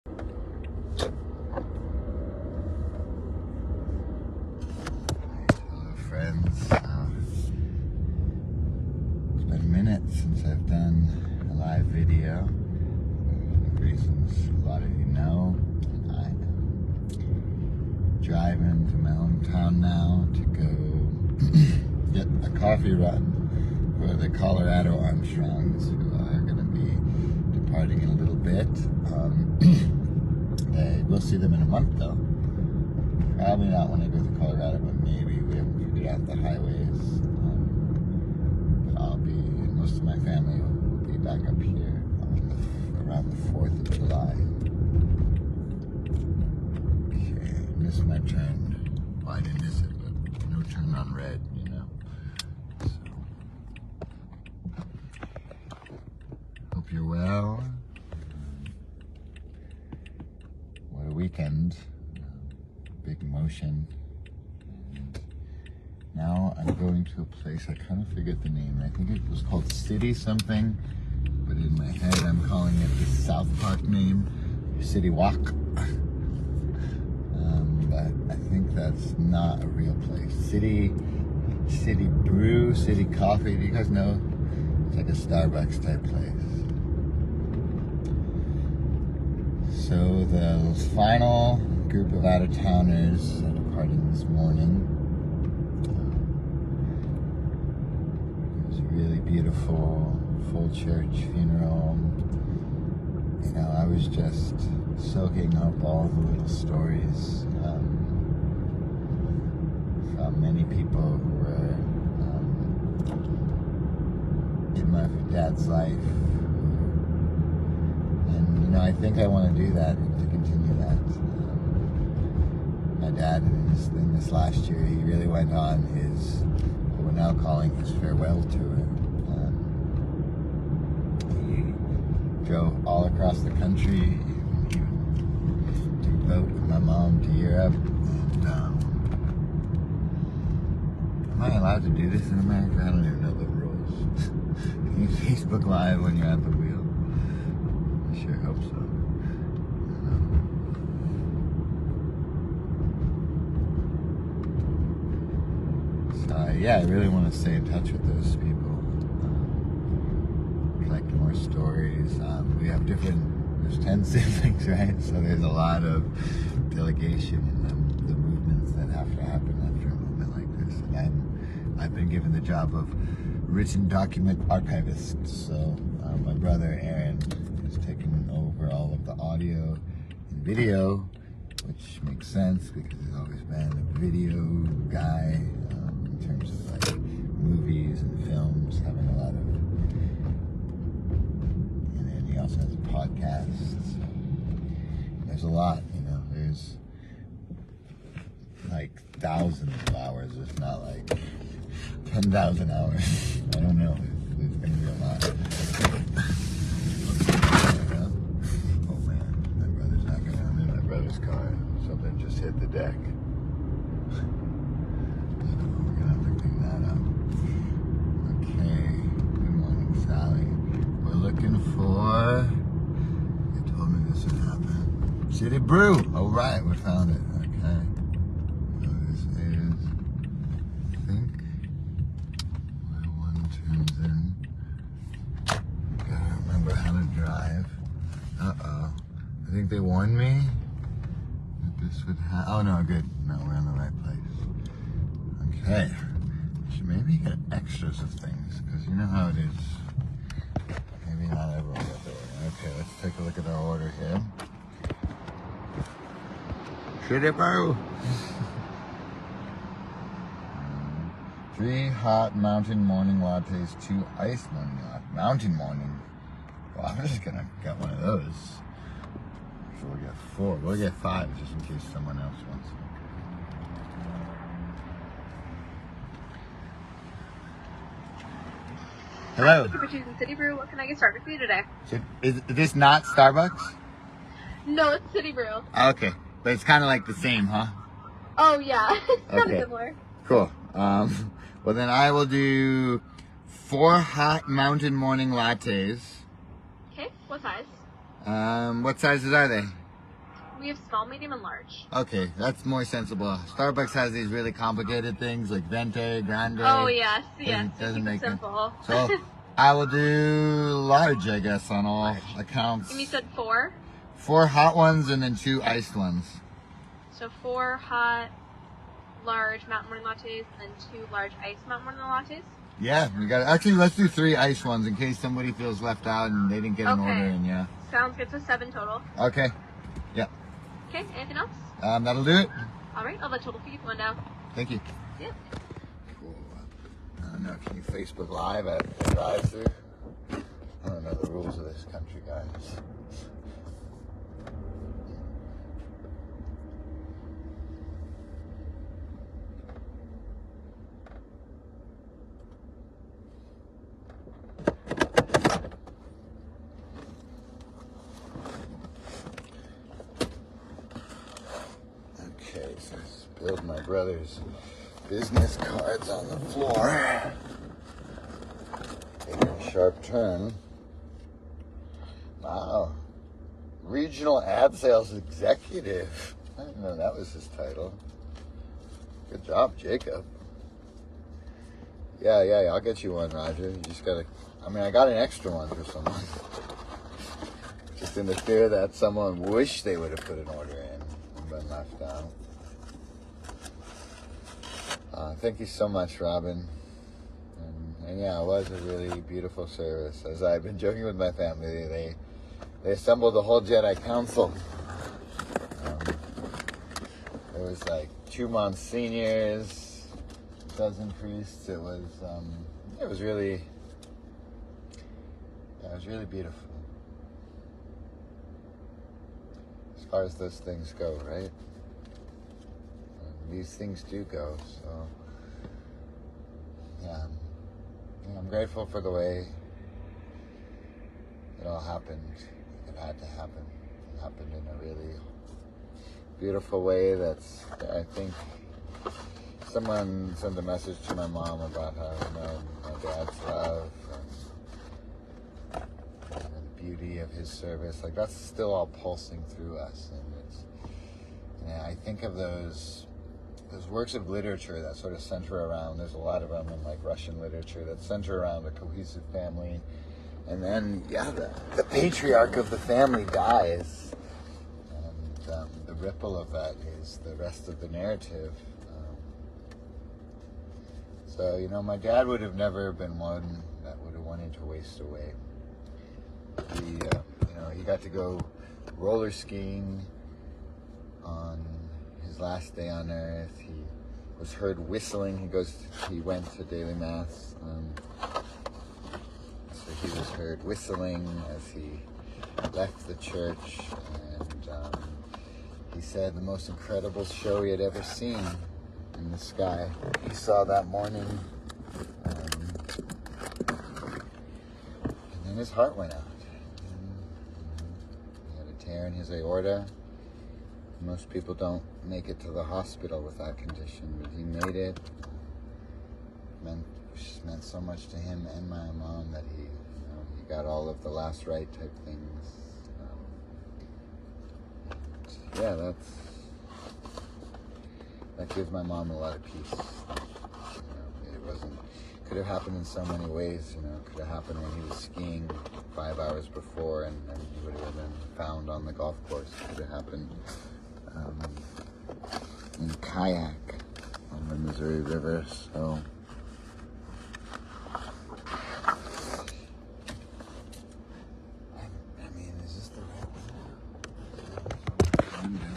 Hello friends. It's been a minute since I've done a live video. For reasons a lot of you know. I am driving to my hometown now to go get a coffee run for the Colorado Armstrongs, who are going to be departing in a little bit. We'll see them in a month though. Probably not when I go to Colorado, but maybe we haven't figured out the highways. But most of my family will be back up here around the 4th of July. Okay, missed my turn. Well, I didn't miss it, but no turn on red, you know. So, hope you're well. What a weekend. Big motion. And now I'm going to a place, I kind of forget the name. I think it was called City something, but in my head I'm calling it the South Park name, City Walk. But I think that's not a real place. City Brew, City Coffee. Do you guys know? It's like a Starbucks type place. So the final group of out-of-towners are departing this morning. It was a really beautiful, full church funeral. You know, I was just soaking up all the little stories from many people who were in my dad's life. And, you know, I think I want to do that, to continue that. My dad, in this last year, he really went on his, what we're now calling his farewell tour. He drove all across the country. He took a boat with my mom to Europe. And am I allowed to do this in America? I don't even know the rules. Can you Facebook Live when you're at the wheel? I sure hope so. Yeah, I really want to stay in touch with those people, collect more stories. We have there's 10 siblings, right? So there's a lot of delegation in the movements that have to happen after a movement like this. And I've been given the job of written document archivist. So my brother Aaron is taking over all of the audio and video, which makes sense because he's always been a video guy. In terms of like movies and films, having a lot of, and then he also has a podcast. So there's a lot, you know. There's like thousands of hours, if not like 10,000 hours. I don't know. There's gonna be a lot. Oh man, my brother's not gonna. I'm in my brother's car. Something just hit the deck. Looking for, they told me this would happen. City Brew. All right, we found it. Okay. So this is, I think, where one turns in. Gotta remember how to drive. Uh-oh. I think they warned me that this would happen. Oh no, good. No, we're in the right place. Okay. Should maybe get extras of things, because you know how it is. Maybe not everyone got the order. Okay, let's take a look at our order here. City Brew. 3 hot mountain morning lattes, 2 iced morning lattes. Mountain morning. Well, I'm just gonna get one of those. So we'll get 4. We'll get 5 just in case someone else wants them. Hello. Thank you for choosing City Brew. What can I get started for you today? Is this not Starbucks? No, it's City Brew. Okay, but it's kind of like the same, huh? Oh yeah, it's kind of similar. Cool. Well then I will do 4 hot mountain morning lattes. Okay, what size? What sizes are they? We have small, medium, and large. Okay, that's more sensible. Starbucks has these really complicated things like venti, grande. Oh yes, Doesn't keep make it simple. So I will do large, I guess, on all accounts. And you said 4? 4 hot ones and then 2 iced ones. So 4 hot, large mountain morning lattes, and then 2 large iced mountain morning lattes. Yeah, we got. Actually, let's do 3 iced ones in case somebody feels left out and they didn't get an order in. Yeah. Sounds good. So 7 total. Okay. Yeah. Okay. Anything else? That'll do it. All right. I'll let total for you one now. Thank you. Yeah. Cool. I don't know. Can you Facebook Live at the drive-thru? I don't know the rules of this country, guys. Okay, so I spilled my brother's business cards on the floor. Taking a sharp turn. Wow. Regional Ad Sales Executive. I didn't know that was his title. Good job, Jacob. Yeah, I'll get you one, Roger. You just gotta, I got an extra one for someone. Just in the fear that someone wished they would have put an order in and been left out. Thank you so much, Robin. And yeah, it was a really beautiful service. As I've been joking with my family, they assembled the whole Jedi Council. There was like 2 monsignors, a dozen priests. It was really beautiful. As far as those things go, right? These things do go, so yeah, I'm grateful for the way it all happened. It had to happen. It happened in a really beautiful way. I think someone sent a message to my mom about how, my dad's love and the beauty of his service. Like, that's still all pulsing through us, and I think of those works of literature that sort of center around, there's a lot of them in like Russian literature that center around a cohesive family. And then, the patriarch of the family dies. And the ripple of that is the rest of the narrative. So, my dad would have never been one that would have wanted to waste away. He got to go roller skiing on his last day on Earth. He was heard whistling. He went to daily mass. So he was heard whistling as he left the church, and he said the most incredible show he had ever seen in the sky he saw that morning. And then his heart went out. He had a tear in his aorta. Most people don't make it to the hospital with that condition, but he made it. It meant so much to him and my mom that he got all of the last right type things. That gives my mom a lot of peace. It could have happened in so many ways. It could have happened when he was skiing 5 hours before, and he would have been found on the golf course. It could have happened in a kayak on the Missouri River. So is this the right one? No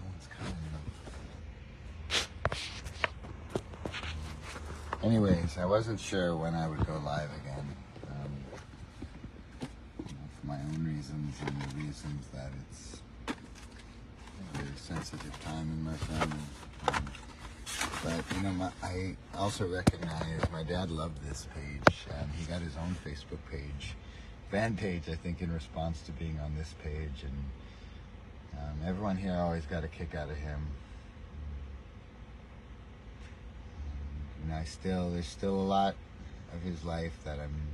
one's coming. Anyways, I wasn't sure when I would go live again. For my own reasons and the reasons that it's a very sensitive time in my family. But, I also recognize my dad loved this page. He got his own Facebook page, fan page, I think, in response to being on this page. And everyone here always got a kick out of him. There's still a lot of his life that I'm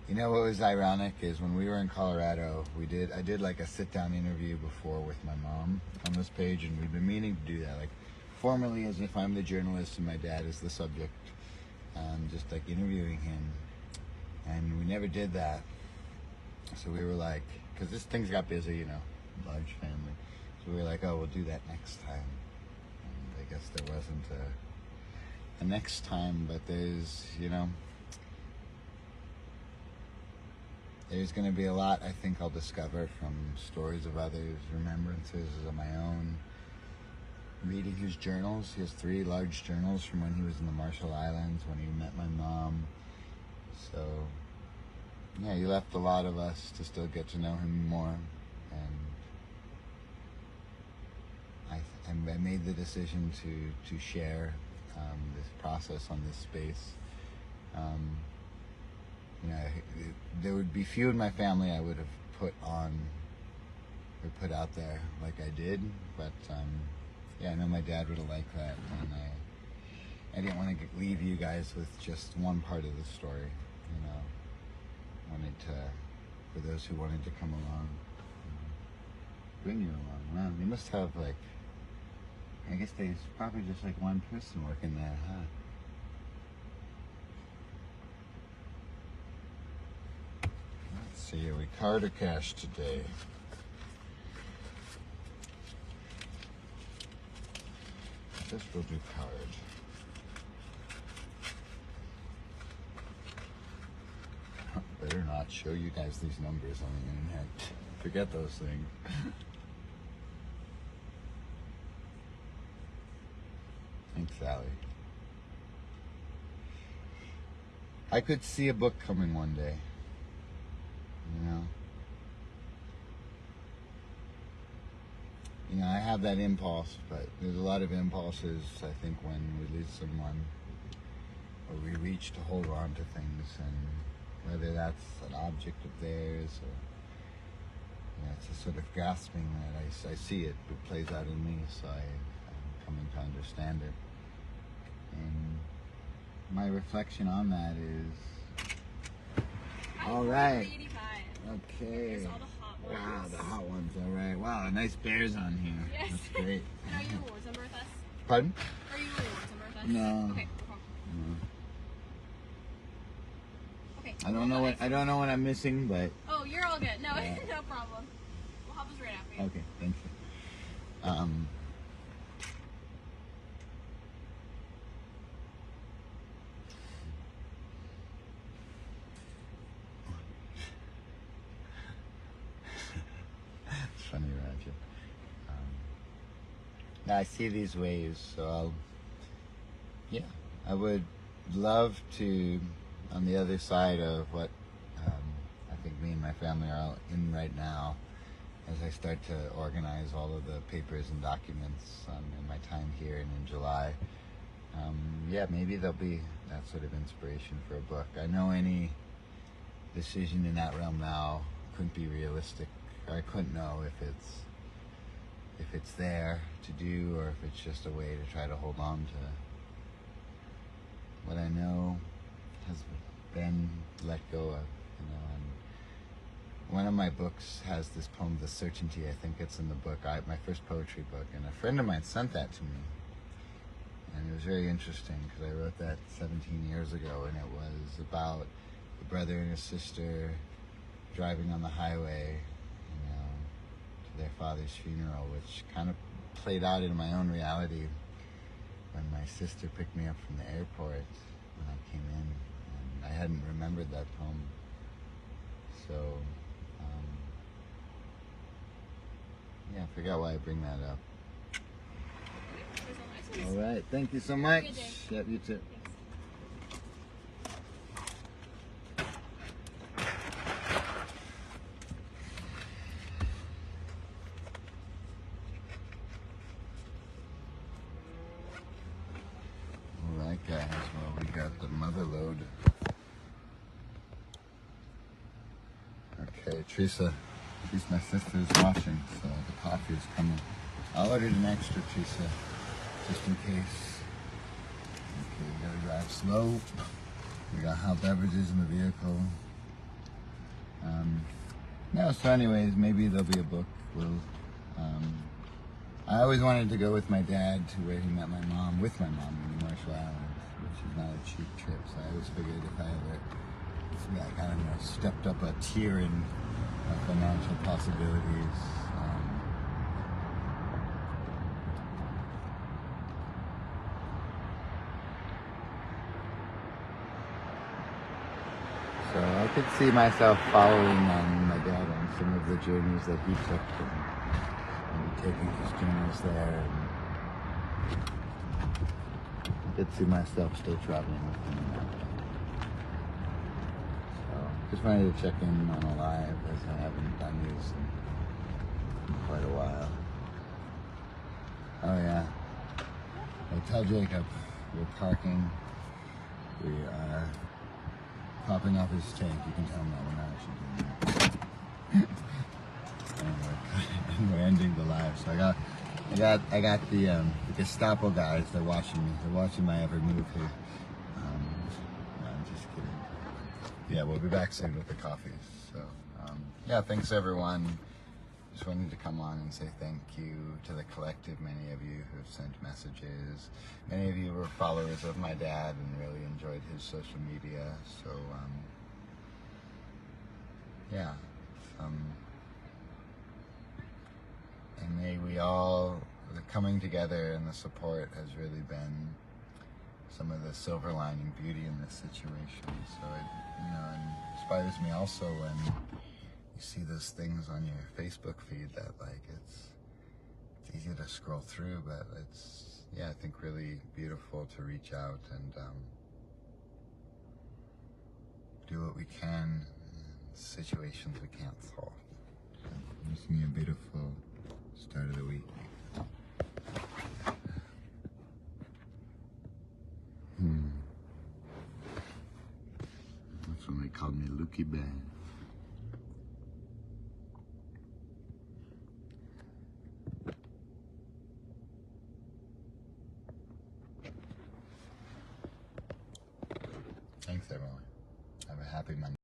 You know what was ironic is when we were in Colorado, I did like a sit-down interview before with my mom on this page, and we've been meaning to do that, like formally as if I'm the journalist and my dad is the subject, just like interviewing him, and we never did that. So we were like, because things got busy, you know, large family. So we were like, oh, we'll do that next time. And I guess there wasn't a next time, but there's, you know, there's going to be a lot I think I'll discover from stories of others, remembrances of my own, reading his journals. He has 3 large journals from when he was in the Marshall Islands, when he met my mom. So, yeah, he left a lot of us to still get to know him more. And I made the decision to share this process on this space. You know, there would be few in my family I would have put on or put out there like I did, but yeah, I know my dad would have liked that, and I didn't want to leave you guys with just one part of the story. You know, for those who wanted to come along, bring you along. Wow, they must have like, I guess there's probably just like one person working there, huh? Let's see, are we card or cash today? I guess we'll do card. Better not show you guys these numbers on the internet. Forget those things. Thanks, Sally. I could see a book coming one day. You know, I have that impulse, but there's a lot of impulses, I think, when we lose someone, or we reach to hold on to things, and whether that's an object of theirs, or, you know, it's a sort of grasping that I see it plays out in me, so I'm coming to understand it. And my reflection on that is, all right. Okay. Here's all the hot ones. Wow, the hot ones. All right. Wow, nice bears on here. Yes. That's great. Are you rewards number with us? Pardon? Are you rewards number with us? No. Okay. No problem. No. Okay. I don't know what I'm missing, but. Oh, you're all good. No, no problem. We'll have this right after you. Okay. Thank you. Funny, Roger. Now I see these waves, so I would love to, on the other side of what I think me and my family are all in right now, as I start to organize all of the papers and documents in my time here and in July, maybe there'll be that sort of inspiration for a book. I know any decision in that realm now couldn't be realistic. I couldn't know if it's there to do, or if it's just a way to try to hold on to what I know has been let go of, you know. And one of my books has this poem, "The Certainty." I think it's in the book, my first poetry book, and a friend of mine sent that to me, and it was very interesting because I wrote that 17 years ago, and it was about a brother and a sister driving on the highway, their father's funeral, which kind of played out in my own reality when my sister picked me up from the airport when I came in, and I hadn't remembered that poem. So, I forgot why I bring that up. All right, thank you so much. Yep, you too. Guys, well, we got the mother load. Okay, Teresa, my sister's washing, so the coffee is coming. I ordered an extra, Teresa, just in case. Okay, we gotta drive slow. We got hot beverages in the vehicle. No, so anyways, maybe there'll be a book. I always wanted to go with my dad to where he met my mom, with my mom in the Marshall Islands, which is not a cheap trip. So I always figured if I ever, I don't know, stepped up a tier in financial possibilities. So I could see myself following my dad on some of the journeys that he took, and taking his journeys there. And I could see myself still traveling with him in that way. So just wanted to check in on a live, as I haven't done these in quite a while. Oh yeah. I tell Jacob we're parking. We are popping off his tank. You can tell him that we're not actually doing that. And we're ending the live. So I got the Gestapo guys. They're watching me. They're watching my every move here. No, I'm just kidding. Yeah, we'll be back soon with the coffees. So yeah, thanks everyone. Just wanted to come on and say thank you to the collective, many of you who have sent messages. Many of you were followers of my dad and really enjoyed his social media. So, yeah. And may we all, the coming together and the support has really been some of the silver lining beauty in this situation. So it inspires me also when you see those things on your Facebook feed that it's easy to scroll through, but it's, I think really beautiful to reach out and do what we can in situations we can't solve. Wishing you a beautiful start of the week. That's when they called me Lukey Bear. Thanks everyone. Have a happy Monday.